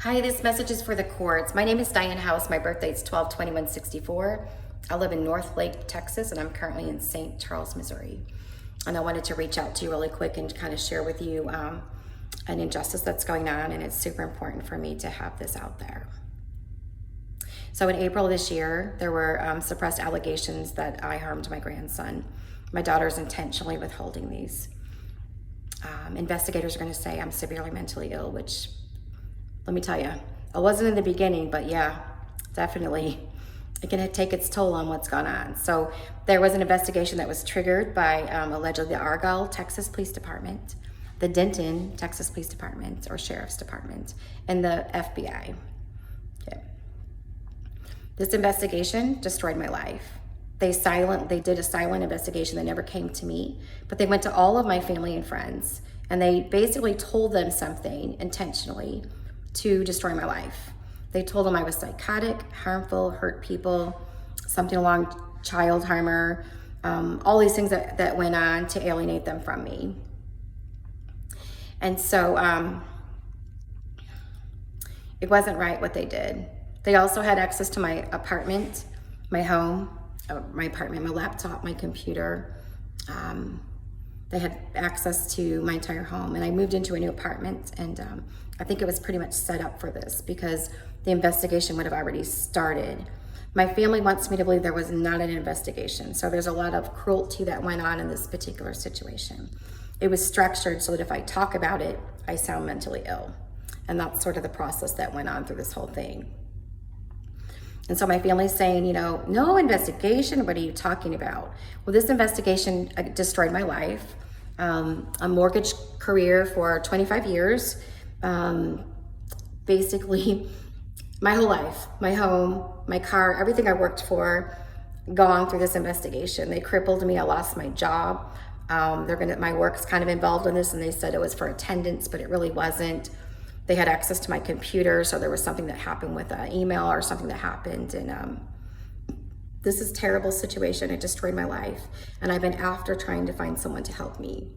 Hi, this message is for the courts. My name is Diane House. My birthday is 12/21/64. I live in North Lake, Texas, and I'm currently in St. Charles, Missouri. And I wanted to reach out to you really quick and kind of share with you an injustice that's going on, and it's super important for me to have this out there. So in April this year, there were suppressed allegations that I harmed my grandson. My daughter's intentionally withholding these. Investigators are going to say I'm severely mentally ill, which, let me tell you, I wasn't in the beginning, but yeah, definitely it can take its toll on what's gone on. So there was an investigation that was triggered by allegedly the Argyle, Texas Police Department, the Denton, Texas Police Department or Sheriff's Department, and the FBI. Okay. This investigation destroyed my life. They did a silent investigation that never came to me, but they went to all of my family and friends, and they basically told them something intentionally to destroy my life. They told them I was psychotic, harmful, hurt people, something along child harmer, all these things that went on to alienate them from me. And so it wasn't right what they did. They also had access to my apartment, my home, my apartment, my laptop, my computer. They had access to my entire home, and I moved into a new apartment, and I think it was pretty much set up for this because the investigation would have already started. My family wants me to believe there was not an investigation, so there's a lot of cruelty that went on in this particular situation. It was structured so that if I talk about it, I sound mentally ill, and that's sort of the process that went on through this whole thing. And so my family's saying, no investigation, what are you talking about? Well, this investigation destroyed my life, a mortgage career for 25 years, basically my whole life, my home, my car, everything I worked for, gone through this investigation. They crippled me, I lost my job. My work's kind of involved in this, and they said it was for attendance, but it really wasn't. They had access to my computer, so there was something that happened with an email or something that happened, and this is a terrible situation. It destroyed my life, and I've been after trying to find someone to help me,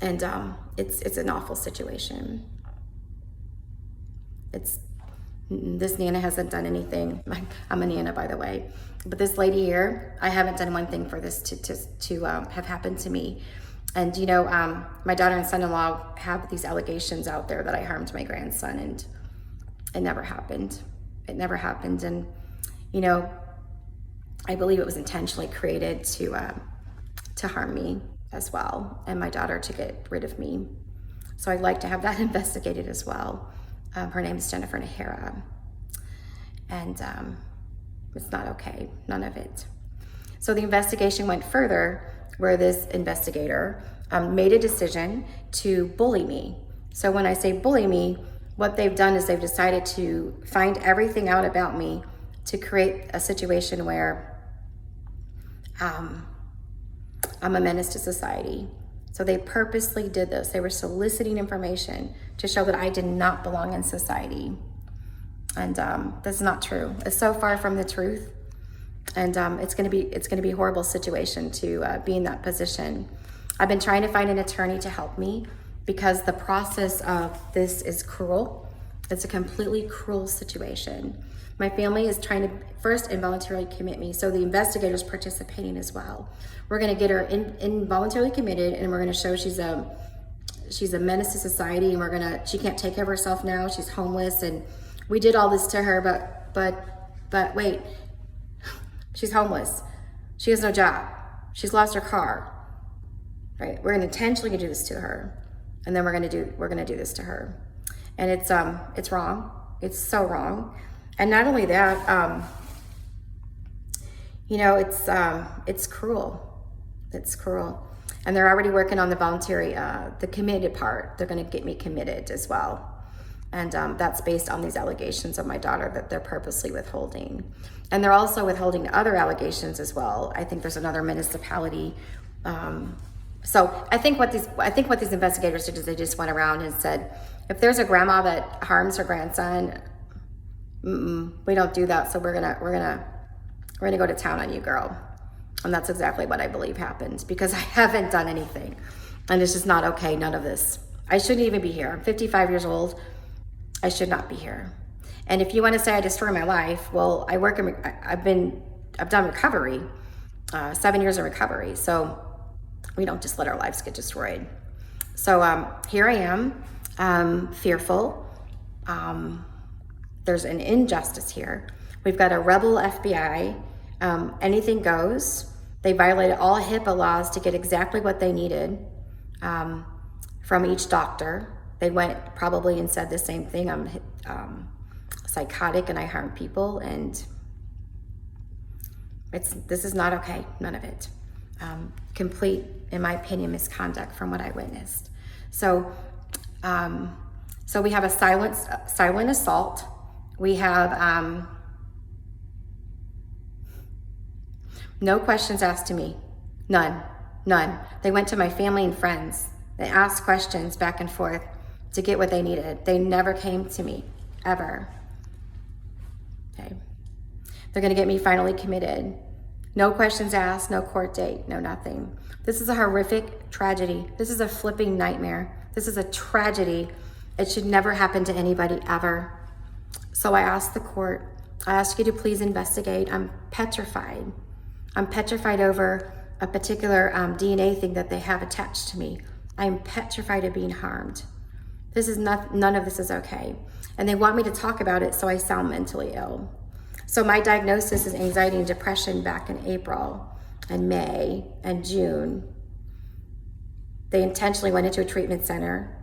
and it's an awful situation. This Nana hasn't done anything. I'm a Nana, by the way, but this lady here, I haven't done one thing for this to have happened to me. And my daughter and son-in-law have these allegations out there that I harmed my grandson, and it never happened. It never happened. And I believe it was intentionally created to harm me as well, and my daughter to get rid of me. So I'd like to have that investigated as well. Her name is Jennifer Nahara, and it's not okay, none of it. So the investigation went further, where this investigator made a decision to bully me. So when I say bully me, what they've done is they've decided to find everything out about me to create a situation where I'm a menace to society. So they purposely did this. They were soliciting information to show that I did not belong in society. And that's not true. It's so far from the truth. And it's going to be a horrible situation to be in that position. I've been trying to find an attorney to help me because the process of this is cruel. It's a completely cruel situation. My family is trying to first involuntarily commit me, so the investigator's participating as well. We're going to get her involuntarily committed, and we're going to show she's a menace to society, and she can't take care of herself now. She's homeless, and we did all this to her, but wait. She's homeless. She has no job. She's lost her car. Right? We're gonna intentionally do this to her, and then we're gonna do this to her, and it's wrong. It's so wrong, and not only that, it's cruel. It's cruel, and they're already working on the voluntary, the committed part. They're gonna get me committed as well. And that's based on these allegations of my daughter that they're purposely withholding. And they're also withholding other allegations as well. I think there's another municipality. So I think what these investigators did is they just went around and said, if there's a grandma that harms her grandson, we don't do that. So we're gonna go to town on you, girl. And that's exactly what I believe happened, because I haven't done anything, and it's just not okay. None of this. I shouldn't even be here. I'm 55 years old. I should not be here. And if you want to say I destroy my life, well, I've done recovery, 7 years of recovery. So we don't just let our lives get destroyed. So here I am, fearful. There's an injustice here. We've got a rebel FBI. Anything goes. They violated all HIPAA laws to get exactly what they needed from each doctor. They went probably and said the same thing. I'm psychotic and I harm people, and this is not okay, none of it. Complete, in my opinion, misconduct from what I witnessed. So we have a silent assault. We have no questions asked to me, none. They went to my family and friends. They asked questions back and forth to get what they needed. They never came to me, ever. Okay. They're gonna get me finally committed. No questions asked, no court date, no nothing. This is a horrific tragedy. This is a flipping nightmare. This is a tragedy. It should never happen to anybody ever. So I asked the court, I ask you to please investigate. I'm petrified. I'm petrified over a particular DNA thing that they have attached to me. I'm petrified of being harmed. None of this is okay. And they want me to talk about it so I sound mentally ill. So my diagnosis is anxiety and depression back in April and May and June. They intentionally went into a treatment center,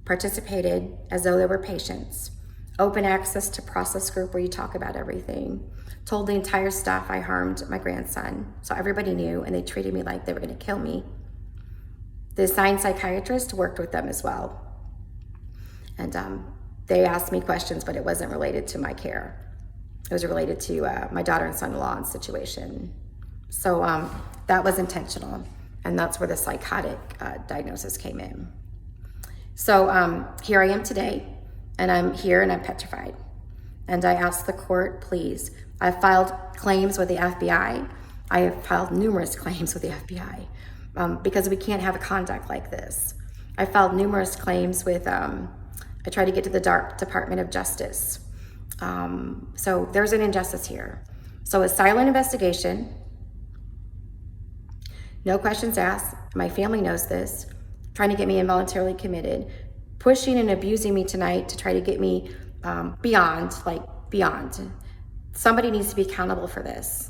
participated as though they were patients, open access to process group where you talk about everything, told the entire staff I harmed my grandson. So everybody knew, and they treated me like they were gonna kill me. The assigned psychiatrist worked with them as well. And they asked me questions, but it wasn't related to my care. It was related to my daughter and son-in-law situation. So that was intentional, and that's where the psychotic diagnosis came in. So here I am today, and I'm here and I'm petrified. And I asked the court, please. I've filed claims with the FBI. I have filed numerous claims with the FBI because we can't have a conduct like this. I filed numerous claims with, I tried to get to the Department of Justice. So there's an injustice here. So a silent investigation, no questions asked. My family knows this, trying to get me involuntarily committed, pushing and abusing me tonight to try to get me beyond. Somebody needs to be accountable for this.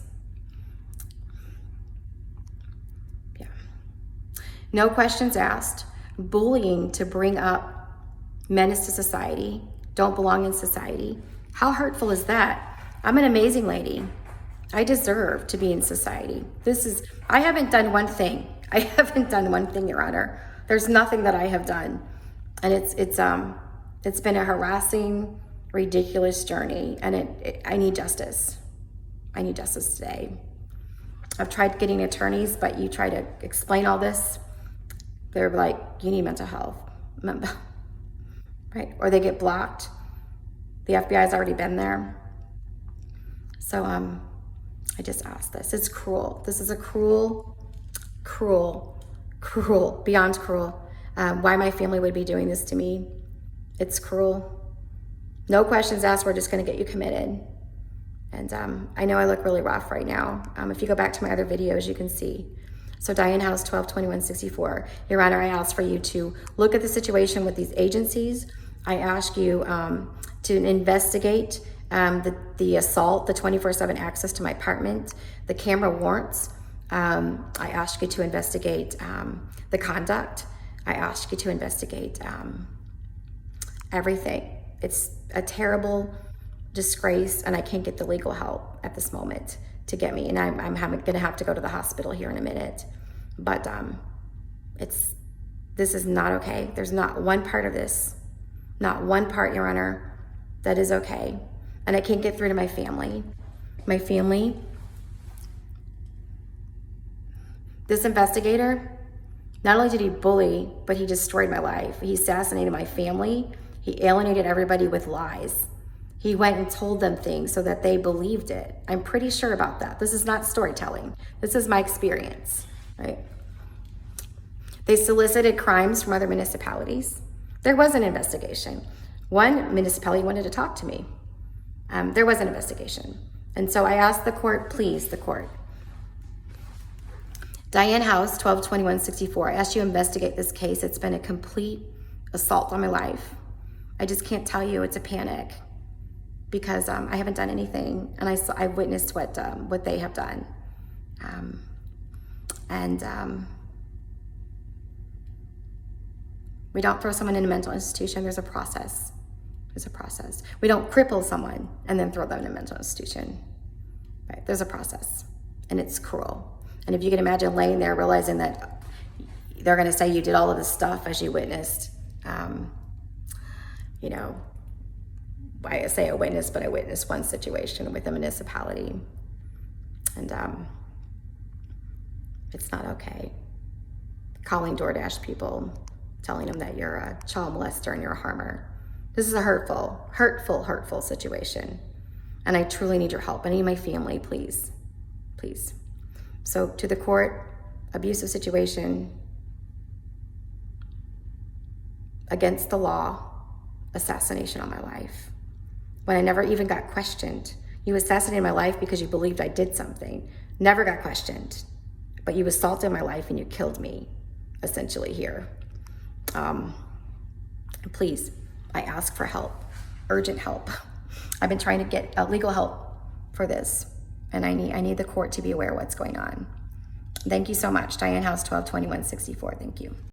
Yeah. No questions asked, bullying to bring up menace to society, don't belong in society. How hurtful is that? I'm an amazing lady. I deserve to be in society. I haven't done one thing. I haven't done one thing, Your Honor. There's nothing that I have done. And it's been a harassing, ridiculous journey, and I need justice. I need justice today. I've tried getting attorneys, but you try to explain all this, they're like, you need mental health, right? Or they get blocked. The FBI's already been there. So I just asked this. It's cruel. This is a cruel, beyond cruel. Why my family would be doing this to me. It's cruel. No questions asked, we're just gonna get you committed. And I know I look really rough right now. If you go back to my other videos, you can see. So Diane House 122164. Your Honor, I ask for you to look at the situation with these agencies. I ask you to investigate the assault, the 24/7 access to my apartment, the camera warrants. I ask you to investigate the conduct. I ask you to investigate everything. It's a terrible disgrace, and I can't get the legal help at this moment to get me. And I'm gonna have to go to the hospital here in a minute. But this is not okay. There's not one part of this, not one part, Your Honor, that is okay. And I can't get through to my family. My family, this investigator, not only did he bully, but he destroyed my life. He assassinated my family. He alienated everybody with lies. He went and told them things so that they believed it. I'm pretty sure about that. This is not storytelling. This is my experience, right? They solicited crimes from other municipalities. There was an investigation. One municipality wanted to talk to me. There was an investigation. And so I asked the court, please, the court, Diane House, 12/21/64, I asked you to investigate this case. It's been a complete assault on my life. I just can't tell you, it's a panic because I haven't done anything, and I witnessed what they have done. We don't throw someone in a mental institution. There's a process. There's a process. We don't cripple someone and then throw them in a mental institution. Right? There's a process, and it's cruel. And if you can imagine laying there realizing that they're going to say you did all of this stuff as you witnessed, you know, I say a witness, but I witnessed one situation with a municipality, and it's not okay. Calling DoorDash people, telling them that you're a child molester and you're a harmer. This is a hurtful situation. And I truly need your help. I need my family, please, please. So to the court, abusive situation, against the law, assassination on my life. When I never even got questioned. You assassinated my life because you believed I did something. Never got questioned. But you assaulted my life and you killed me, essentially here. Please, I ask for help, urgent help. I've been trying to get legal help for this, and I need the court to be aware of what's going on. Thank you so much. Diane House, 12/21/64. Thank you.